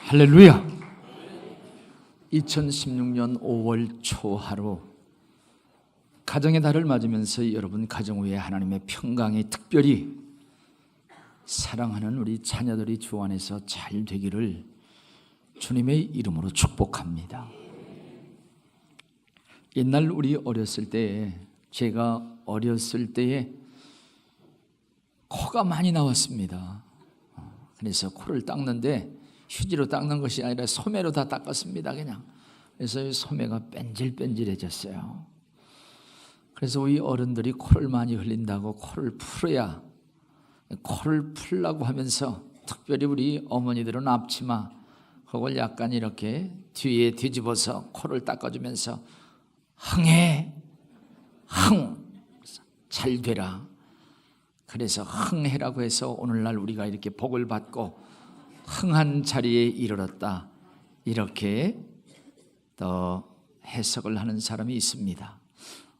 할렐루야. 2016년 5월 초 하루, 가정의 달을 맞으면서 여러분 가정 위에 하나님의 평강이 특별히 사랑하는 우리 자녀들이 주 안에서 잘 되기를 주님의 이름으로 축복합니다. 옛날 우리 어렸을 때에, 제가 어렸을 때에 코가 많이 나왔습니다. 그래서 코를 닦는데 휴지로 닦는 것이 아니라 소매로 다 닦았습니다. 그냥. 그래서 소매가 뺀질뺀질해졌어요. 그래서 우리 어른들이 코를 많이 흘린다고 코를 풀어야, 코를 풀라고 하면서 특별히 우리 어머니들은 앞치마 그걸 약간 이렇게 뒤에 뒤집어서 코를 닦아주면서 흥해, 잘 되라. 그래서 흥해라고 해서 오늘날 우리가 이렇게 복을 받고 흥한 자리에 이르렀다, 이렇게 또 해석을 하는 사람이 있습니다.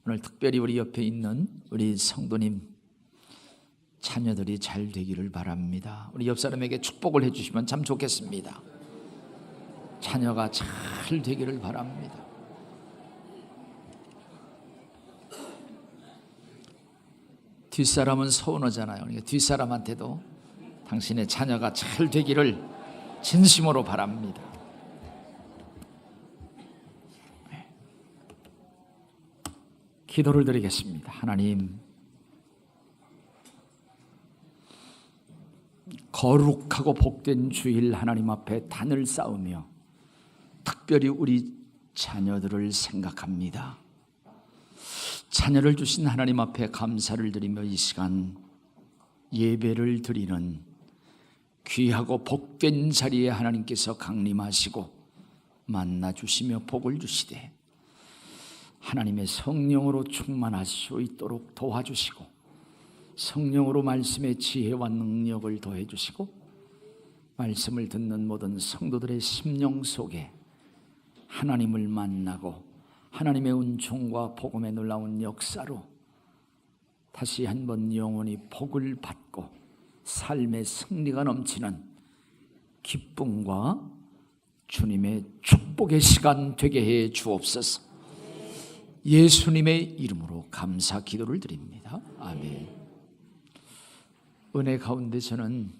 오늘 특별히 우리 옆에 있는 우리 성도님 자녀들이 잘 되기를 바랍니다. 우리 옆 사람에게 축복을 해주시면 참 좋겠습니다. 자녀가 잘 되기를 바랍니다. 뒷사람은 서운하잖아요. 그러니까 뒷사람한테도 당신의 자녀가 잘 되기를 진심으로 바랍니다. 기도를 드리겠습니다. 하나님, 거룩하고 복된 주일 하나님 앞에 단을 쌓으며 특별히 우리 자녀들을 생각합니다. 자녀를 주신 하나님 앞에 감사를 드리며 이 시간 예배를 드리는 귀하고 복된 자리에 하나님께서 강림하시고 만나주시며 복을 주시되 하나님의 성령으로 충만하실 수 있도록 도와주시고 성령으로 말씀의 지혜와 능력을 더해주시고 말씀을 듣는 모든 성도들의 심령 속에 하나님을 만나고 하나님의 은총과 복음의 놀라운 역사로 다시 한번 영원히 복을 받고 삶의 승리가 넘치는 기쁨과 주님의 축복의 시간 되게 해 주옵소서. 예수님의 이름으로 감사 기도를 드립니다. 아멘. 은혜 가운데 저는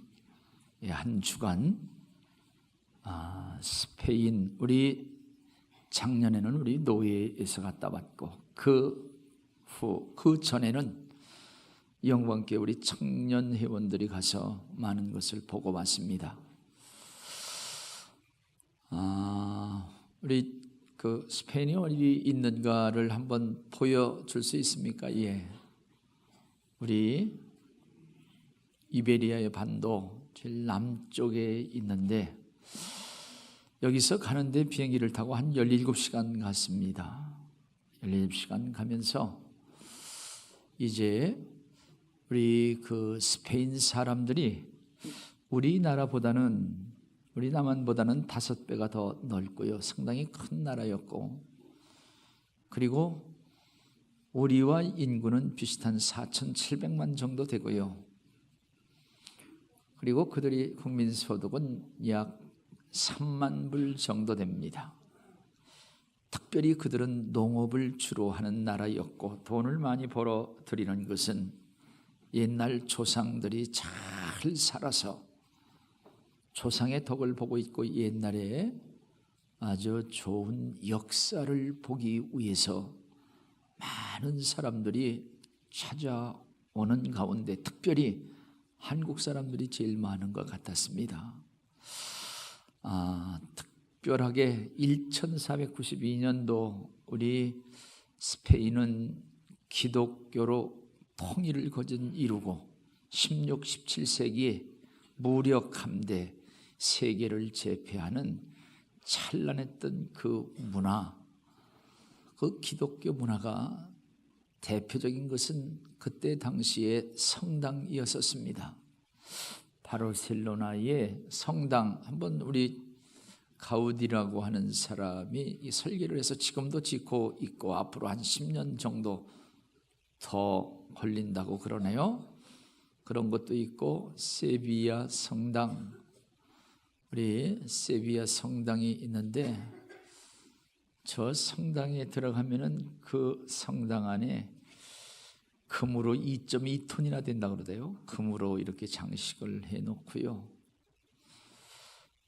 한 주간 스페인, 우리 작년에는 우리 노예에서 갔다 왔고 그 전에는 영광께 우리 청년 회원들이 가서 많은 것을 보고 왔습니다. 우리 그 스페인이 어디 있는가를 한번 보여줄 수 있습니까? 예. 우리 이베리아의 반도 제일 남쪽에 있는데 여기서 가는데 비행기를 타고 한 17시간 갔습니다. 17시간 가면서 이제 우리 그 스페인 사람들이 우리 남한보다는 5배가 더 넓고요. 상당히 큰 나라였고, 그리고 우리와 인구는 비슷한 4,700만 정도 되고요. 그리고 그들이 국민소득은 약 3만 불 정도 됩니다. 특별히 그들은 농업을 주로 하는 나라였고 돈을 많이 벌어들이는 것은 옛날 조상들이 잘 살아서 조상의 덕을 보고 있고 옛날에 아주 좋은 역사를 보기 위해서 많은 사람들이 찾아오는 가운데 특별히 한국 사람들이 제일 많은 것 같았습니다. 특별하게 1492년도 우리 스페인은 기독교로 통일을 거진 이루고 16, 17세기에 무력 함대 세계를 제패하는 찬란했던 그 문화, 그 기독교 문화가 대표적인 것은 그때 당시에 성당이었었습니다. 바르셀로나의 성당, 한번 우리 가우디라고 하는 사람이 이 설계를 해서 지금도 짓고 있고 앞으로 한 10년 정도 더 걸린다고 그러네요. 그런 것도 있고 세비야 성당, 우리 우리 세비야 성당이 있는데 저 성당에 들어가면은 그 성당 안에 금으로 2.2톤이나 된다고 그러대요. 금으로 이렇게 장식을 해놓고요.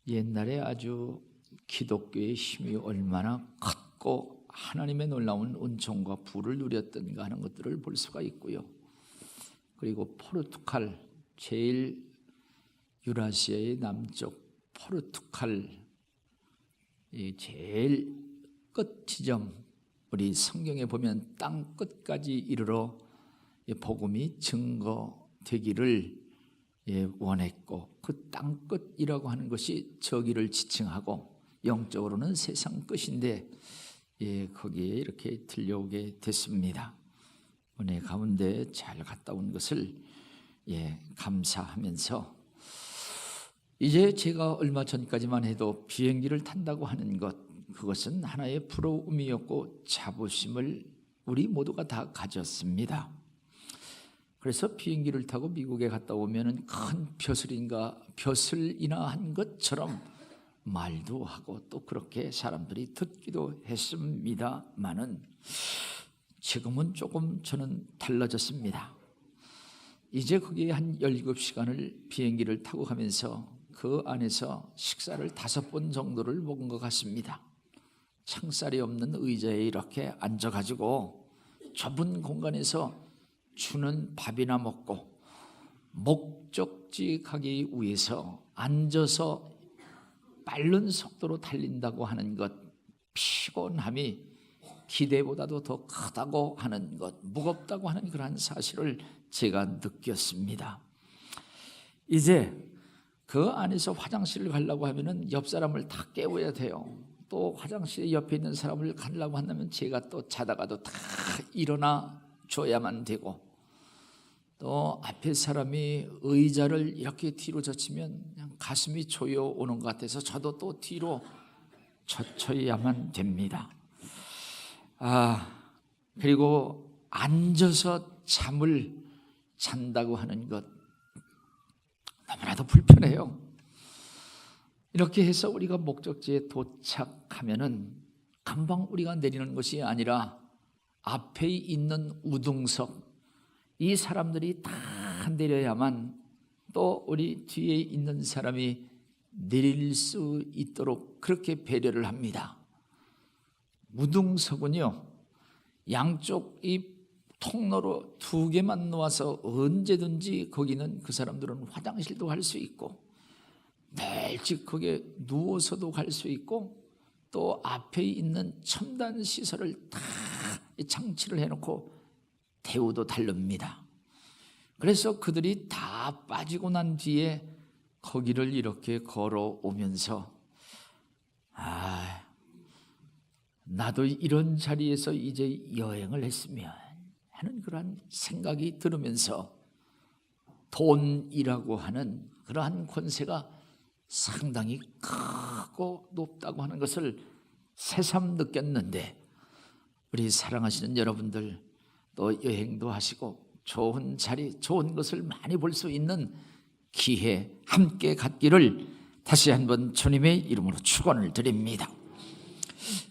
옛날에 아주 기독교의 힘이 얼마나 컸고 하나님의 놀라운 은총과 부를 누렸던가 하는 것들을 볼 수가 있고요. 그리고 포르투갈, 제일 유라시아의 남쪽 포르투갈 이 제일 끝 지점, 우리 성경에 보면 땅 끝까지 이르러 복음이 증거되기를 원했고, 그 땅 끝이라고 하는 것이 저기를 지칭하고 영적으로는 세상 끝인데 거기에 이렇게 들려오게 됐습니다. 은혜 가운데 잘 갔다 온 것을 감사하면서, 이제 제가 얼마 전까지만 해도 비행기를 탄다고 하는 것, 그것은 하나의 부러움이었고 자부심을 우리 모두가 다 가졌습니다. 그래서 비행기를 타고 미국에 갔다 오면은 큰 벼슬이나 한 것처럼 말도 하고 또 그렇게 사람들이 듣기도 했습니다만은 지금은 조금 저는 달라졌습니다. 이제 거기에 한 17시간을 비행기를 타고 가면서 그 안에서 식사를 5번 정도를 먹은 것 같습니다. 창살이 없는 의자에 이렇게 앉아가지고 좁은 공간에서 주는 밥이나 먹고 목적지 가기 위해서 앉아서 빠른 속도로 달린다고 하는 것, 피곤함이 기대보다도 더 크다고 하는 것, 무겁다고 하는 그러한 사실을 제가 느꼈습니다. 이제 그 안에서 화장실을 가려고 하면은 옆 사람을 다 깨워야 돼요. 또 화장실 옆에 있는 사람을 가려고 한다면 제가 또 자다가도 다 일어나 줘야만 되고, 또 앞에 사람이 의자를 이렇게 뒤로 젖히면 그냥 가슴이 조여오는 것 같아서 저도 또 뒤로 젖혀야만 됩니다. 그리고 앉아서 잠을 잔다고 하는 것, 너무나도 불편해요. 이렇게 해서 우리가 목적지에 도착하면은 금방 우리가 내리는 것이 아니라 앞에 있는 우등석, 이 사람들이 다 내려야만 또 우리 뒤에 있는 사람이 내릴 수 있도록 그렇게 배려를 합니다. 우등석은요, 양쪽 이 통로로 2개만 놓아서 언제든지 거기는 그 사람들은 화장실도 갈 수 있고 널찍 거기에 누워서도 갈 수 있고, 또 앞에 있는 첨단 시설을 다 장치를 해놓고 대우도 다릅니다. 그래서 그들이 다 빠지고 난 뒤에 거기를 이렇게 걸어오면서 나도 이런 자리에서 이제 여행을 했으면 하는 그러한 생각이 들으면서 돈이라고 하는 그러한 권세가 상당히 크고 높다고 하는 것을 새삼 느꼈는데, 우리 사랑하시는 여러분들 또 여행도 하시고 좋은 자리, 좋은 것을 많이 볼 수 있는 기회 함께 갖기를 다시 한번 주님의 이름으로 축원을 드립니다.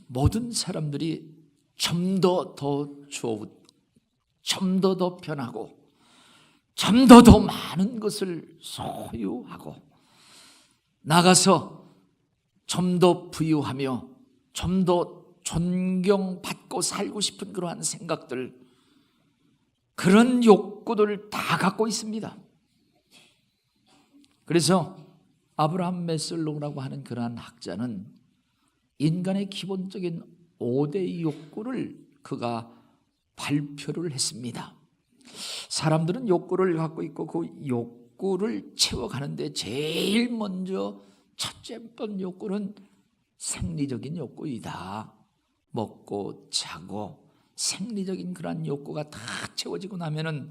모든 사람들이 좀 더 좋고 좀 더 편하고 좀 더 많은 것을 소유하고 나가서 좀 더 부유하며 좀 더 존경받고 살고 싶은 그러한 생각들, 그런 욕구들을 다 갖고 있습니다. 그래서 아브라함 메슬로우라고 하는 그러한 학자는 인간의 기본적인 5대 욕구를 그가 발표를 했습니다. 사람들은 욕구를 갖고 있고 그 욕구를 채워가는데 제일 먼저 첫째 번 욕구는 생리적인 욕구이다. 먹고 자고 생리적인 그런 욕구가 다 채워지고 나면은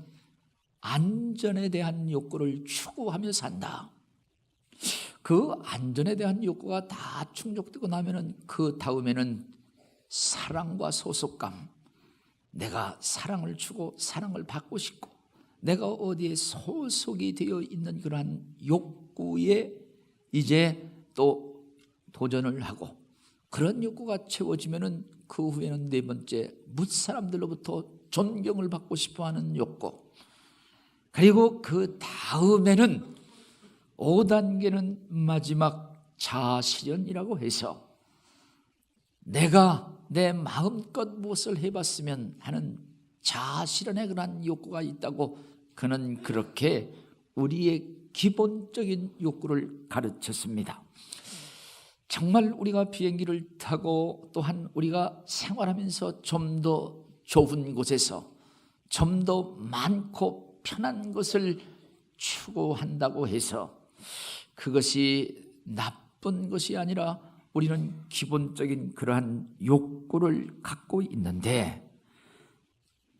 안전에 대한 욕구를 추구하며 산다. 그 안전에 대한 욕구가 다 충족되고 나면은 그 다음에는 사랑과 소속감, 내가 사랑을 주고 사랑을 받고 싶고 내가 어디에 소속이 되어 있는 그러한 욕구에 이제 또 도전을 하고 그런 욕구가 채워지면은 그 후에는 네 번째 무사람들로부터 존경을 받고 싶어하는 욕구, 그리고 그 다음에는 5단계는 마지막 자아실현이라고 해서 내가 내 마음껏 무엇을 해봤으면 하는 자아실현의 그러한 욕구가 있다고 그는 그렇게 우리의 기본적인 욕구를 가르쳤습니다. 정말 우리가 비행기를 타고 또한 우리가 생활하면서 좀 더 좁은 곳에서 좀 더 많고 편한 것을 추구한다고 해서 그것이 나쁜 것이 아니라 우리는 기본적인 그러한 욕구를 갖고 있는데,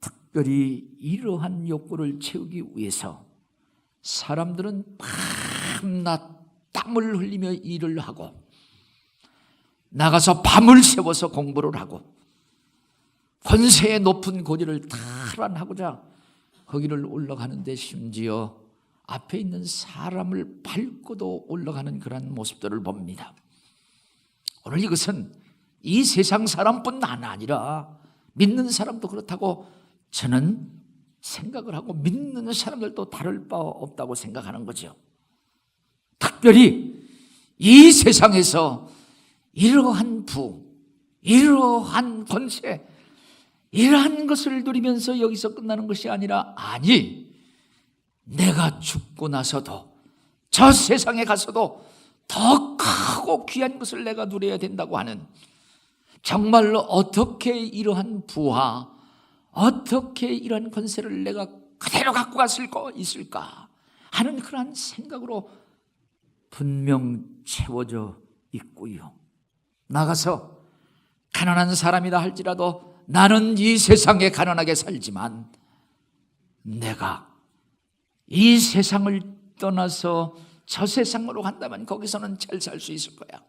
특별히 이러한 욕구를 채우기 위해서 사람들은 밤낮 땀을 흘리며 일을 하고 나가서 밤을 새워서 공부를 하고 권세의 높은 고지를 탈환하고자 거기를 올라가는데 심지어 앞에 있는 사람을 밟고도 올라가는 그런 모습들을 봅니다. 오늘 이것은 이 세상 사람뿐 아니라 믿는 사람도 그렇다고 저는 생각을 하고 믿는 사람들도 다를 바 없다고 생각하는 거죠. 특별히 이 세상에서 이러한 부, 이러한 권세, 이러한 것을 누리면서 여기서 끝나는 것이 아니라, 아니, 내가 죽고 나서도 저 세상에 가서도 더 크고 귀한 것을 내가 누려야 된다고 하는, 정말로 어떻게 이러한 부와 어떻게 이러한 권세를 내가 그대로 갖고 있을까 하는 그러한 생각으로 분명 채워져 있고요. 나가서 가난한 사람이다 할지라도 나는 이 세상에 가난하게 살지만 내가 이 세상을 떠나서 저 세상으로 간다면 거기서는 잘 살 수 있을 거야.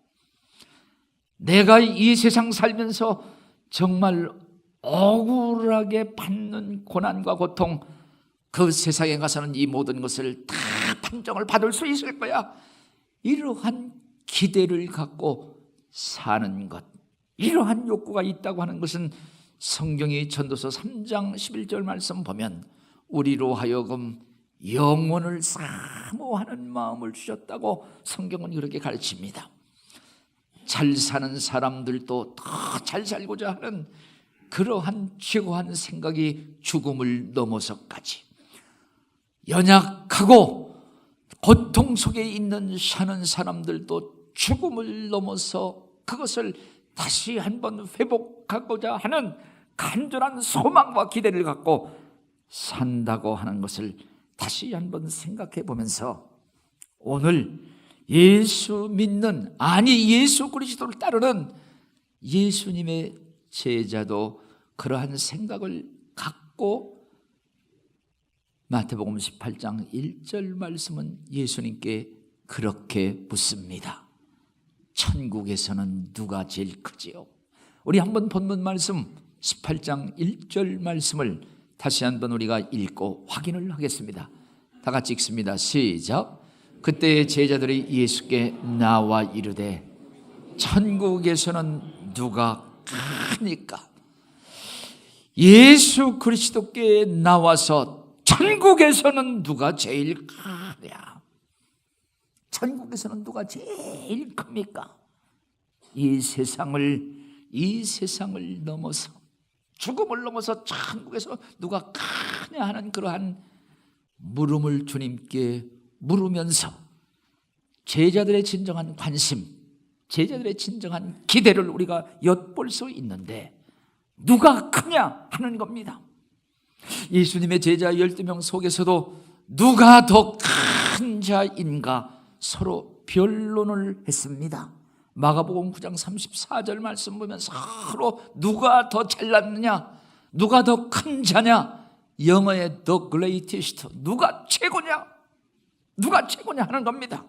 내가 이 세상 살면서 정말 억울하게 받는 고난과 고통, 그 세상에 가서는 이 모든 것을 다 판정을 받을 수 있을 거야. 이러한 기대를 갖고 사는 것, 이러한 욕구가 있다고 하는 것은 성경이 전도서 3장 11절 말씀 보면 우리로 하여금 영원을 사모하는 마음을 주셨다고 성경은 그렇게 가르칩니다. 잘 사는 사람들도 더 잘 살고자 하는 그러한 최고한 생각이 죽음을 넘어서까지, 연약하고 고통 속에 있는 사는 사람들도 죽음을 넘어서 그것을 다시 한번 회복하고자 하는 간절한 소망과 기대를 갖고 산다고 하는 것을 다시 한번 생각해 보면서, 오늘 예수 믿는, 아니 예수 그리스도를 따르는 예수님의 제자도 그러한 생각을 갖고 마태복음 18장 1절 말씀은 예수님께 그렇게 묻습니다. 천국에서는 누가 제일 크지요? 우리 한번 본문 말씀 18장 1절 말씀을 다시 한번 우리가 읽고 확인을 하겠습니다. 다 같이 읽습니다. 시작. 그때 제자들이 예수께 나와 이르되 천국에서는 누가 크니까? 예수 그리스도께 나와서 천국에서는 누가 제일 크냐? 천국에서는 누가 제일 큽니까? 이 세상을 넘어서, 죽음을 넘어서 천국에서 누가 크냐 하는 그러한 물음을 주님께 물으면서 제자들의 진정한 관심, 제자들의 진정한 기대를 우리가 엿볼 수 있는데, 누가 크냐 하는 겁니다. 예수님의 제자 12명 속에서도 누가 더 큰 자인가 서로 변론을 했습니다. 마가복음 9장 34절 말씀 보면 서로 누가 더 잘났느냐, 누가 더 큰 자냐, 영어의 the greatest, 누가 최고냐 하는 겁니다.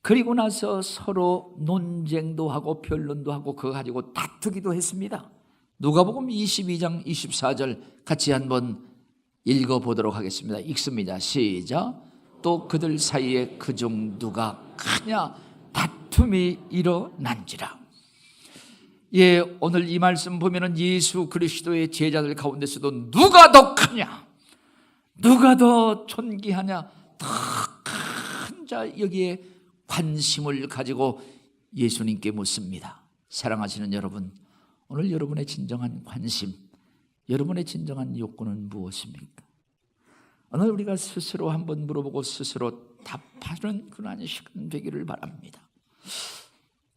그리고 나서 서로 논쟁도 하고 변론도 하고 그거 가지고 다투기도 했습니다. 누가복음 22장 24절 같이 한번 읽어보도록 하겠습니다. 읽습니다. 시작. 또 그들 사이에 그중 누가 크냐 다툼이 일어난지라. 예, 오늘 이 말씀 보면은 예수 그리스도의 제자들 가운데서도 누가 더 크냐, 누가 더 존귀하냐, 더 큰 자 여기에 관심을 가지고 예수님께 묻습니다. 사랑하시는 여러분, 오늘 여러분의 진정한 관심, 여러분의 진정한 욕구는 무엇입니까? 오늘 우리가 스스로 한번 물어보고 스스로 답하는 그런 시간 되기를 바랍니다.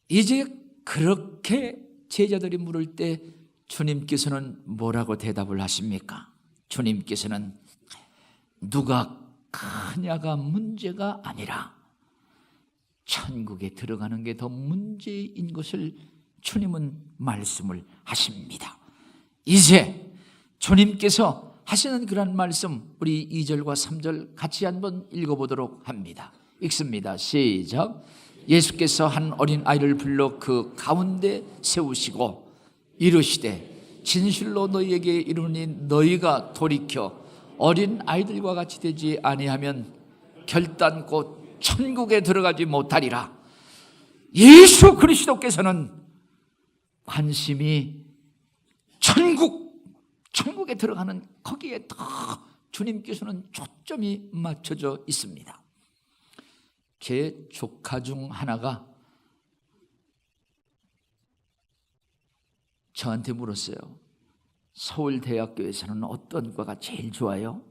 이제 그렇게 제자들이 물을 때 주님께서는 뭐라고 대답을 하십니까? 주님께서는 누가 크냐가 문제가 아니라 천국에 들어가는 게 더 문제인 것을 주님은 말씀을 하십니다. 이제 주님께서 하시는 그런 말씀, 우리 2절과 3절 같이 한번 읽어보도록 합니다. 읽습니다. 시작. 예수께서 한 어린 아이를 불러 그 가운데 세우시고 이르시되 진실로 너희에게 이르노니 너희가 돌이켜 어린 아이들과 같이 되지 아니하면 결단코 천국에 들어가지 못하리라. 예수 그리스도께서는 관심이 천국에 들어가는 거기에 더 주님께서는 초점이 맞춰져 있습니다. 제 조카 중 하나가 저한테 물었어요. 서울대학교에서는 어떤 과가 제일 좋아요?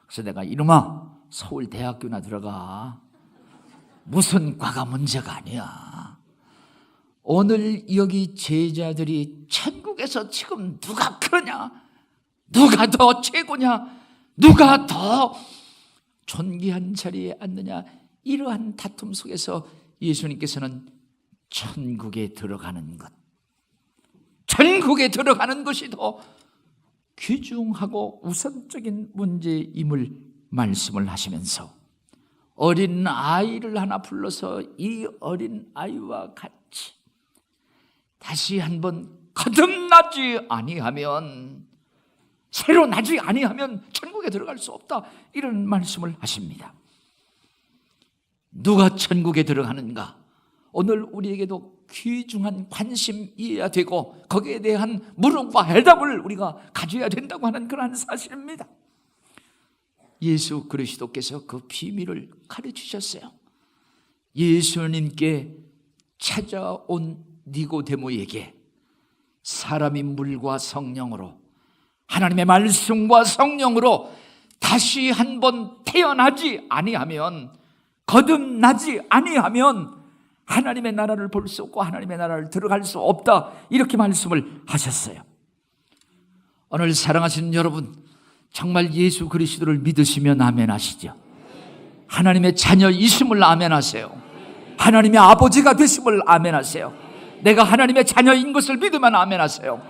그래서 내가 이놈아, 서울대학교나 들어가. 무슨 과가 문제가 아니야. 오늘 여기 제자들이 천국에서 지금 누가 그러냐, 누가 더 최고냐, 누가 더 존귀한 자리에 앉느냐, 이러한 다툼 속에서 예수님께서는 천국에 들어가는 것, 천국에 들어가는 것이 더 귀중하고 우선적인 문제임을 말씀을 하시면서 어린 아이를 하나 불러서 이 어린 아이와 같이 다시 한번 거듭나지 아니하면, 새로 나지 아니하면 천국에 들어갈 수 없다, 이런 말씀을 하십니다. 누가 천국에 들어가는가? 오늘 우리에게도 귀중한 관심이어야 되고 거기에 대한 물음과 해답을 우리가 가져야 된다고 하는 그러한 사실입니다. 예수 그리스도께서 그 비밀을 가르치셨어요. 예수님께 찾아온 니고데모에게 사람이 물과 성령으로, 하나님의 말씀과 성령으로 다시 한번 태어나지 아니하면, 거듭나지 아니하면 하나님의 나라를 볼 수 없고 하나님의 나라를 들어갈 수 없다, 이렇게 말씀을 하셨어요. 오늘 사랑하시는 여러분, 정말 예수 그리스도를 믿으시면 아멘 하시죠. 하나님의 자녀이심을 아멘 하세요. 하나님의 아버지가 되심을 아멘 하세요. 내가 하나님의 자녀인 것을 믿으면 아멘 하세요.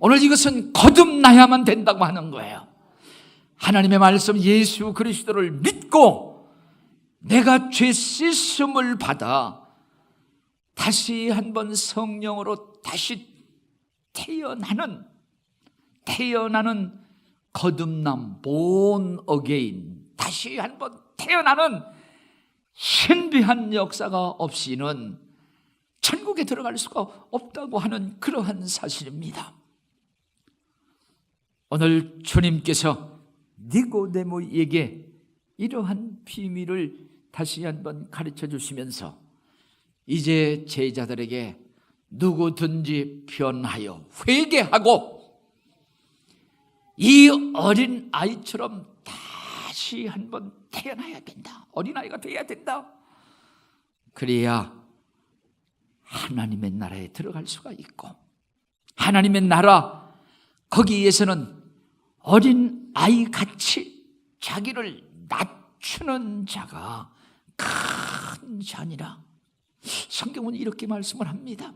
오늘 이것은 거듭나야만 된다고 하는 거예요. 하나님의 말씀 예수 그리스도를 믿고 내가 죄 씻음을 받아 다시 한번 성령으로 다시 태어나는 거듭남, born again, 다시 한번 태어나는 신비한 역사가 없이는 천국에 들어갈 수가 없다고 하는 그러한 사실입니다. 오늘 주님께서 니고데모에게 이러한 비밀을 다시 한번 가르쳐 주시면서 이제 제자들에게 누구든지 변하여 회개하고 이 어린 아이처럼 다시 한번 태어나야 된다, 어린아이가 되어야 된다, 그래야 하나님의 나라에 들어갈 수가 있고, 하나님의 나라 거기에서는 어린 아이같이 자기를 낮추는 자가 큰 자니라. 성경은 이렇게 말씀을 합니다.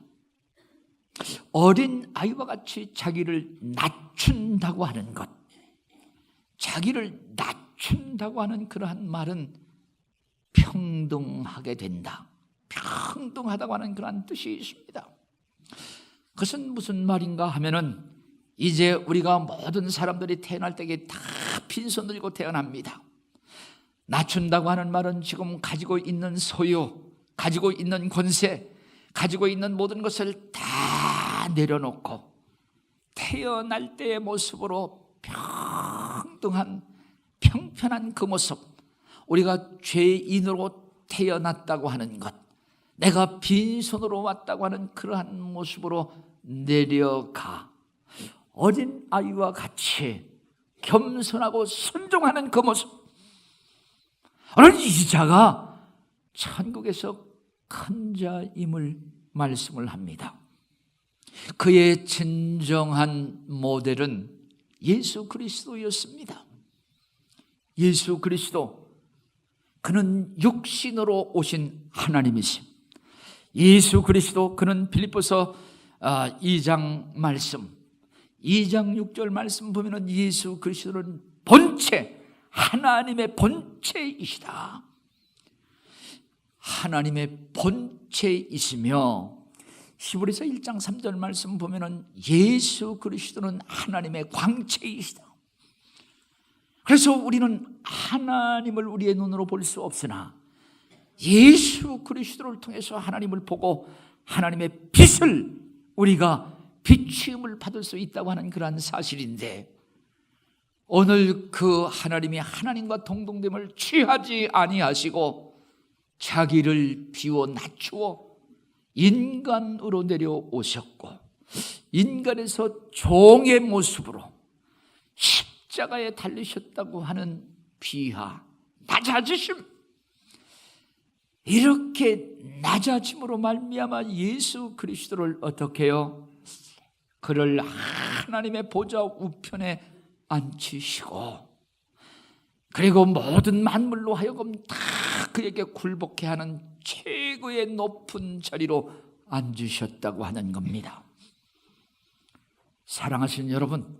어린 아이와 같이 자기를 낮춘다고 하는 것, 자기를 낮춘다고 하는 그러한 말은 평등하게 된다, 평등하다고 하는 그러한 뜻이 있습니다. 그것은 무슨 말인가 하면은 이제 우리가 모든 사람들이 태어날 때에 다 빈손 들고 태어납니다. 낮춘다고 하는 말은 지금 가지고 있는 소유, 가지고 있는 권세, 가지고 있는 모든 것을 다 내려놓고 태어날 때의 모습으로 평등한 평편한 그 모습, 우리가 죄인으로 태어났다고 하는 것, 내가 빈손으로 왔다고 하는 그러한 모습으로 내려가 어린 아이와 같이 겸손하고 순종하는 그 모습, 오늘 이 자가 천국에서 큰 자임을 말씀을 합니다. 그의 진정한 모델은 예수 그리스도였습니다. 예수 그리스도, 그는 육신으로 오신 하나님이심. 예수 그리스도, 그는 빌립보서 2장 말씀, 2장 6절 말씀 보면은 예수 그리스도는 본체, 하나님의 본체이시다. 하나님의 본체이시며, 히브리서 1장 3절 말씀 보면은 예수 그리스도는 하나님의 광채이시다. 그래서 우리는 하나님을 우리의 눈으로 볼 수 없으나 예수 그리스도를 통해서 하나님을 보고 하나님의 빛을 우리가 비추임을 받을 수 있다고 하는 그러한 사실인데, 오늘 그 하나님이 하나님과 동등됨을 취하지 아니하시고 자기를 비워 낮추어 인간으로 내려오셨고, 인간에서 종의 모습으로 십자가에 달리셨다고 하는 비하, 낮아지심, 이렇게 낮아짐으로 말미암아 예수 그리스도를 어떻게 해요? 그를 하나님의 보좌 우편에 앉히시고, 그리고 모든 만물로 하여금 다 그에게 굴복해 하는 최고의 높은 자리로 앉으셨다고 하는 겁니다. 사랑하시는 여러분,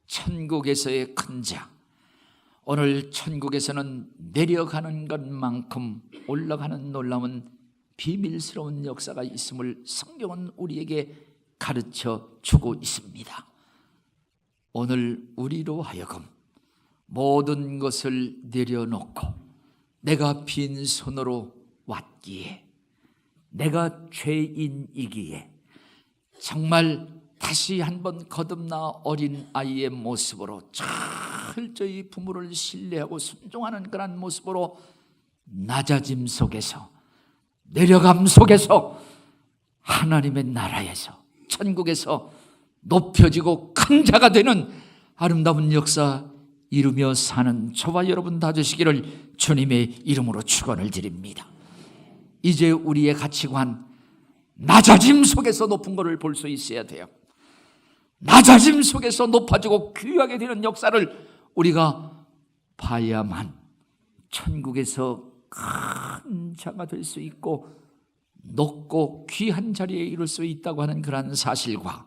천국에서의 큰 자, 오늘 천국에서는 내려가는 것만큼 올라가는 놀라운 비밀스러운 역사가 있음을 성경은 우리에게 가르쳐 주고 있습니다. 오늘 우리로 하여금 모든 것을 내려놓고 내가 빈손으로 왔기에, 내가 죄인이기에 정말 다시 한번 거듭나 어린 아이의 모습으로 철저히 부모를 신뢰하고 순종하는 그런 모습으로 낮아짐 속에서, 내려감 속에서 하나님의 나라에서, 천국에서 높여지고 큰 자가 되는 아름다운 역사 이루며 사는 저와 여러분 다 되시기를 주님의 이름으로 축원을 드립니다. 이제 우리의 가치관, 낮아짐 속에서 높은 것을 볼 수 있어야 돼요. 낮아짐 속에서 높아지고 귀하게 되는 역사를 우리가 봐야만 천국에서 큰 자가 될 수 있고 높고 귀한 자리에 이룰 수 있다고 하는 그러한 사실과,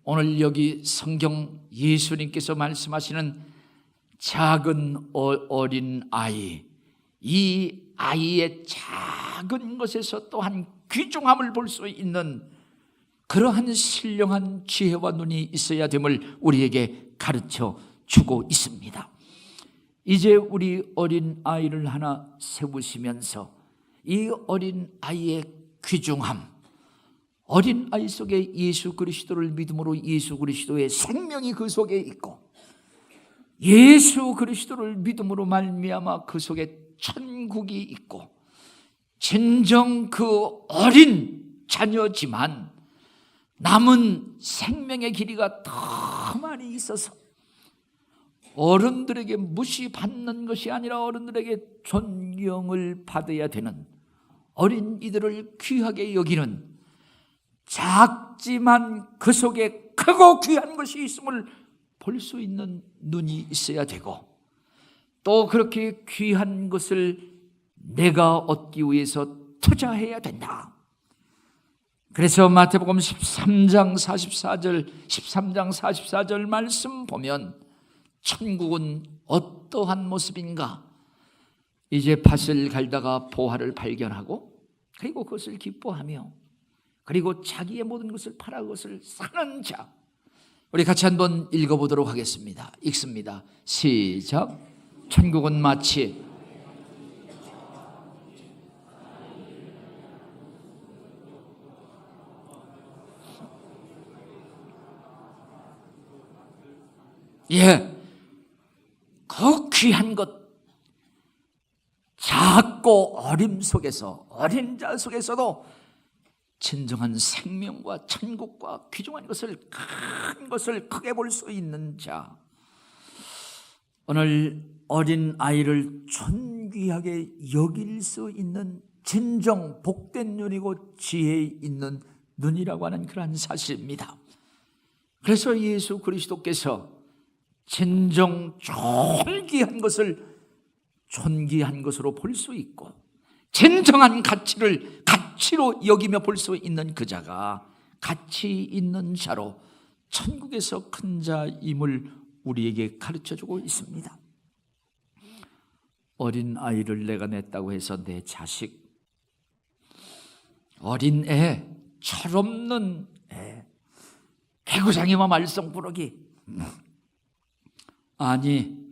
오늘 여기 성경 예수님께서 말씀하시는 작은 어린 아이, 이 아이의 작은 것에서 또한 귀중함을 볼 수 있는 그러한 신령한 지혜와 눈이 있어야 됨을 우리에게 가르쳐 주고 있습니다. 이제 우리 어린 아이를 하나 세우시면서 이 어린 아이의 귀중함, 어린 아이 속에 예수 그리스도를 믿음으로 예수 그리스도의 생명이 그 속에 있고, 예수 그리스도를 믿음으로 말미암아 그 속에 천국이 있고, 진정 그 어린 자녀지만 남은 생명의 길이가 더 많이 있어서 어른들에게 무시받는 것이 아니라 어른들에게 존경을 받아야 되는, 어린 이들을 귀하게 여기는, 작지만 그 속에 크고 귀한 것이 있음을 볼 수 있는 눈이 있어야 되고, 또 그렇게 귀한 것을 내가 얻기 위해서 투자해야 된다. 그래서 마태복음 13장 44절 말씀 보면 천국은 어떠한 모습인가? 이제 밭을 갈다가 보화를 발견하고, 그리고 그것을 기뻐하며, 그리고 자기의 모든 것을 팔아 그것을 사는 자. 우리 같이 한번 읽어보도록 하겠습니다. 읽습니다. 시작. 천국은 마치 그 귀한 것, 작고 어림 속에서, 어린 자 속에서도 진정한 생명과 천국과 귀중한 것을, 큰 것을 크게 볼 수 있는 자, 오늘 어린 아이를 존귀하게 여길 수 있는 진정 복된 눈이고 지혜 있는 눈이라고 하는 그러한 사실입니다. 그래서 예수 그리스도께서 진정 존귀한 것을 존귀한 것으로 볼 수 있고, 진정한 가치를 가치로 여기며 볼 수 있는 그 자가 가치 있는 자로 천국에서 큰 자임을 우리에게 가르쳐주고 있습니다. 어린 아이를 내가 냈다고 해서 내 자식, 어린 애, 철없는 애, 개구장이와 말썽 부르기, 아니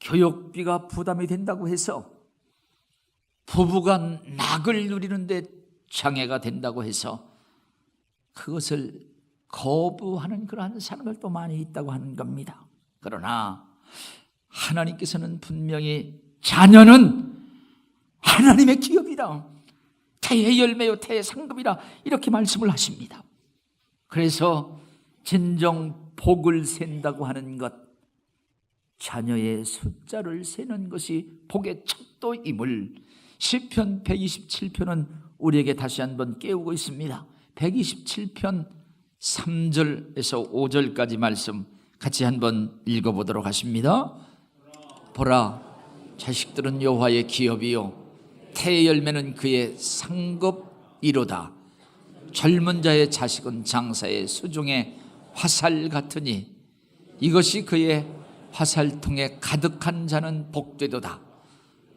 교육비가 부담이 된다고 해서, 부부간 낙을 누리는데 장애가 된다고 해서 그것을 거부하는 그러한 사람들도 많이 있다고 하는 겁니다. 그러나 하나님께서는 분명히 자녀는 하나님의 기업이라, 태의 열매요 태의 상급이라 이렇게 말씀을 하십니다. 그래서 진정 복을 센다고 하는 것, 자녀의 숫자를 세는 것이 복의 척도임을 시편 127편은 우리에게 다시 한번 깨우고 있습니다. 127편 3절에서 5절까지 말씀 같이 한번 읽어보도록 하십니다. 보라, 자식들은 여호와의 기업이요 태의 열매는 그의 상급이로다. 젊은 자의 자식은 장사의 수중의 화살 같으니 이것이 그의 화살통에 가득한 자는 복되도다.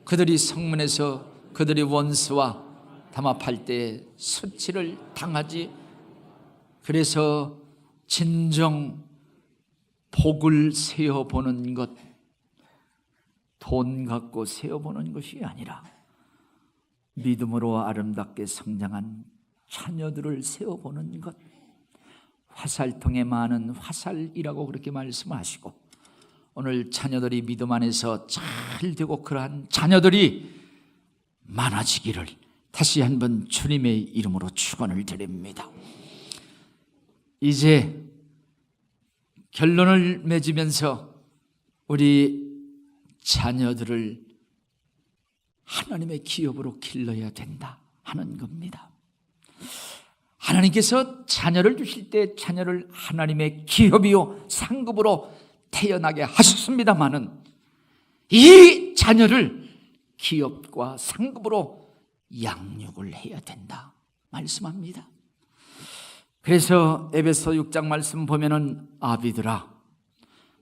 그들이 성문에서 그들의 원수와 담합할 때 수치를 당하지. 그래서 진정 복을 세어보는 것, 돈 갖고 세어보는 것이 아니라 믿음으로 아름답게 성장한 자녀들을 세어보는 것, 화살통에 많은 화살이라고 그렇게 말씀하시고, 오늘 자녀들이 믿음 안에서 잘 되고 그러한 자녀들이 많아지기를 다시 한번 주님의 이름으로 축원을 드립니다. 이제 결론을 맺으면서 우리 자녀들을 하나님의 기업으로 길러야 된다 하는 겁니다. 하나님께서 자녀를 주실 때 자녀를 하나님의 기업이요 상급으로 태어나게 하셨습니다마는 이 자녀를 기업과 상급으로 양육을 해야 된다 말씀합니다. 그래서 에베소 6장 말씀 보면은, 아비들아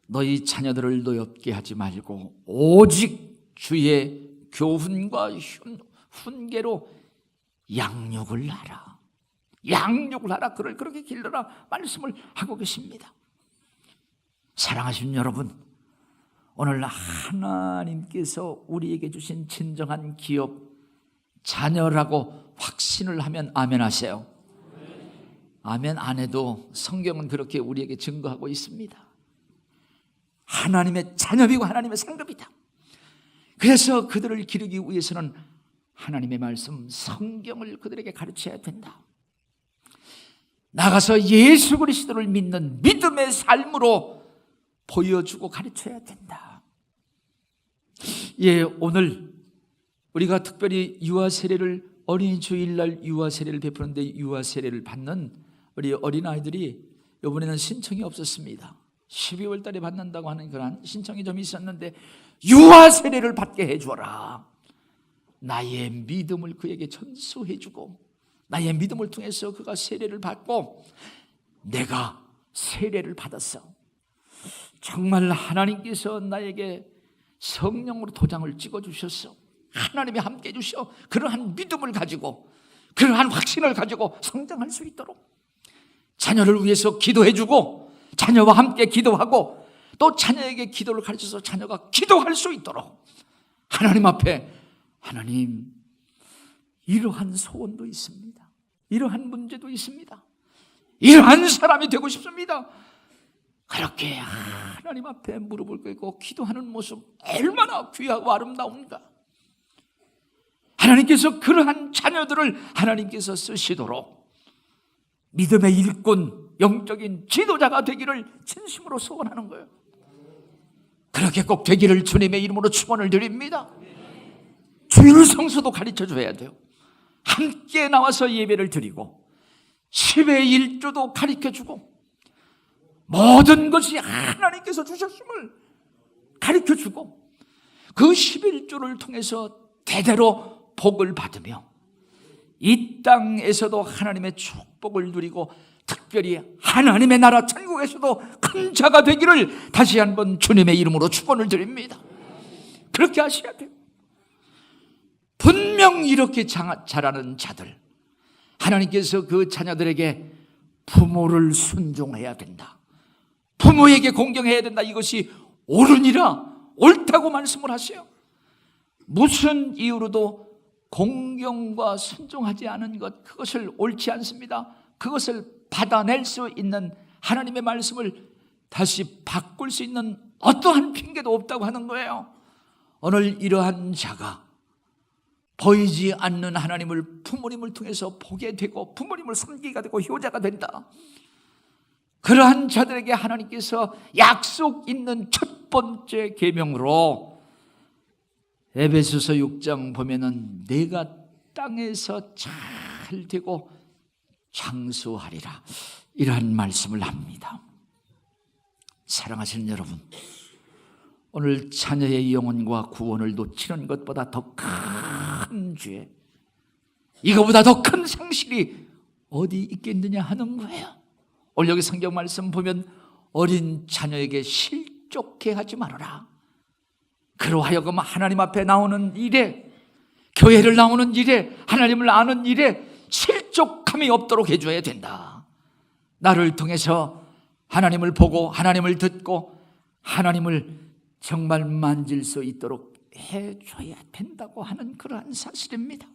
너희 자녀들을 노엽게 하지 말고 오직 주의 교훈과 훈계로 양육을 하라. 양육을 하라. 그를 그렇게 길러라 말씀을 하고 계십니다. 사랑하신 여러분, 오늘 하나님께서 우리에게 주신 진정한 기업, 자녀라고 확신을 하면 아멘 하세요. 아멘 안 해도 성경은 그렇게 우리에게 증거하고 있습니다. 하나님의 자녀이고 하나님의 상급이다. 그래서 그들을 기르기 위해서는 하나님의 말씀, 성경을 그들에게 가르쳐야 된다. 나가서 예수 그리스도를 믿는 믿음의 삶으로 보여주고 가르쳐야 된다. 오늘 우리가 특별히 유아 세례를, 어린이 주일날 유아 세례를 베푸는데 유아 세례를 받는 우리 어린아이들이 이번에는 신청이 없었습니다. 12월 달에 받는다고 하는 그런 신청이 좀 있었는데, 유아 세례를 받게 해주어라. 나의 믿음을 그에게 전수해주고, 나의 믿음을 통해서 그가 세례를 받고 내가 세례를 받았어. 정말 하나님께서 나에게 성령으로 도장을 찍어주셨어. 하나님이 함께 해주셔. 그러한 믿음을 가지고, 그러한 확신을 가지고 성장할 수 있도록 자녀를 위해서 기도해주고, 자녀와 함께 기도하고, 또 자녀에게 기도를 가르쳐서 자녀가 기도할 수 있도록 하나님 앞에, 하나님 이러한 소원도 있습니다. 이러한 문제도 있습니다. 이러한 사람이 되고 싶습니다. 그렇게 하나님 앞에 무릎을 꿇고 기도하는 모습 얼마나 귀하고 아름다운가. 하나님께서 그러한 자녀들을 하나님께서 쓰시도록 믿음의 일꾼, 영적인 지도자가 되기를 진심으로 소원하는 거예요. 그렇게 꼭 되기를 주님의 이름으로 축원을 드립니다. 주일 성수도 가르쳐줘야 돼요. 함께 나와서 예배를 드리고 10의 1조도 가르쳐주고 모든 것이 하나님께서 주셨음을 가르쳐주고 그 11조를 통해서 대대로 복을 받으며 이 땅에서도 하나님의 축복을 누리고 특별히 하나님의 나라 천국에서도 큰 자가 되기를 다시 한번 주님의 이름으로 축원을 드립니다. 그렇게 하셔야 돼요. 분명 이렇게 자라는 자들, 하나님께서 그 자녀들에게 부모를 순종해야 된다, 부모에게 공경해야 된다, 이것이 옳으니라, 옳다고 말씀을 하세요. 무슨 이유로도 공경과 순종하지 않은 것, 그것을 옳지 않습니다. 그것을 받아낼 수 있는 하나님의 말씀을 다시 바꿀 수 있는 어떠한 핑계도 없다고 하는 거예요. 오늘 이러한 자가 보이지 않는 하나님을 부모님을 통해서 보게 되고 부모님을 섬기게 되고 효자가 된다. 그러한 자들에게 하나님께서 약속 있는 첫 번째 계명으로 에베소서 6장 보면은 내가 땅에서 잘 되고 장수하리라, 이러한 말씀을 합니다. 사랑하시는 여러분, 오늘 자녀의 영혼과 구원을 놓치는 것보다 더 큰 죄, 이거보다 더 큰 상실이 어디 있겠느냐 하는 거예요. 오늘 여기 성경 말씀 보면 어린 자녀에게 실족해 하지 말아라. 그러하여금 하나님 앞에 나오는 일에, 교회를 나오는 일에, 하나님을 아는 일에 실족함이 없도록 해줘야 된다. 나를 통해서 하나님을 보고 하나님을 듣고 하나님을 정말 만질 수 있도록 해줘야 된다고 하는 그러한 사실입니다.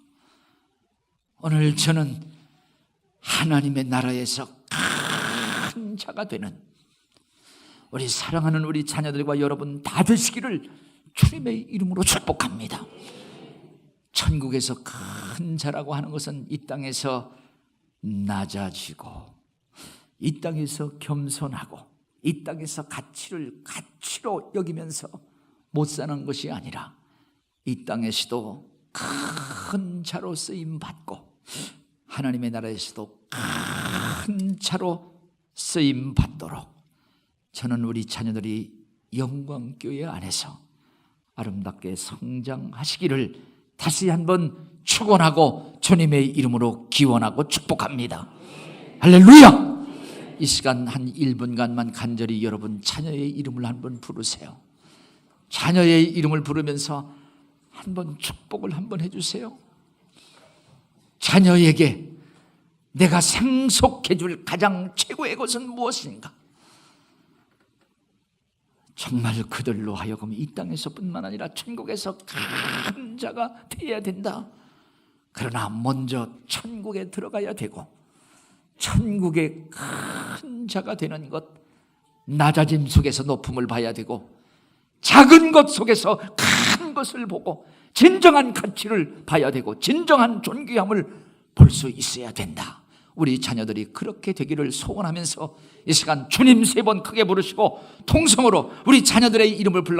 오늘 저는 하나님의 나라에서 큰 자가 되는 우리 사랑하는 우리 자녀들과 여러분 다 되시기를 주님의 이름으로 축복합니다. 천국에서 큰 자라고 하는 것은 이 땅에서 낮아지고 이 땅에서 겸손하고 이 땅에서 가치를 가치로 여기면서 못 사는 것이 아니라 이 땅에서도 큰 자로 쓰임받고 하나님의 나라에서도 큰 자로 쓰임받도록 저는 우리 자녀들이 영광교회 안에서 아름답게 성장하시기를 다시 한번 축원하고 주님의 이름으로 기원하고 축복합니다. 할렐루야! 이 시간 한 1분간만 간절히 여러분 자녀의 이름을 한번 부르세요. 자녀의 이름을 부르면서 한번 축복을 한번 해주세요. 자녀에게 내가 상속해 줄 가장 최고의 것은 무엇인가? 정말 그들로 하여금 이 땅에서뿐만 아니라 천국에서 큰 자가 되어야 된다. 그러나 먼저 천국에 들어가야 되고 천국의 큰 자가 되는 것, 낮아짐 속에서 높음을 봐야 되고 작은 것 속에서 큰 것을 보고 진정한 가치를 봐야 되고 진정한 존귀함을 볼 수 있어야 된다. 우리 자녀들이 그렇게 되기를 소원하면서 이 시간 주님 3번 크게 부르시고 통성으로 우리 자녀들의 이름을 불러가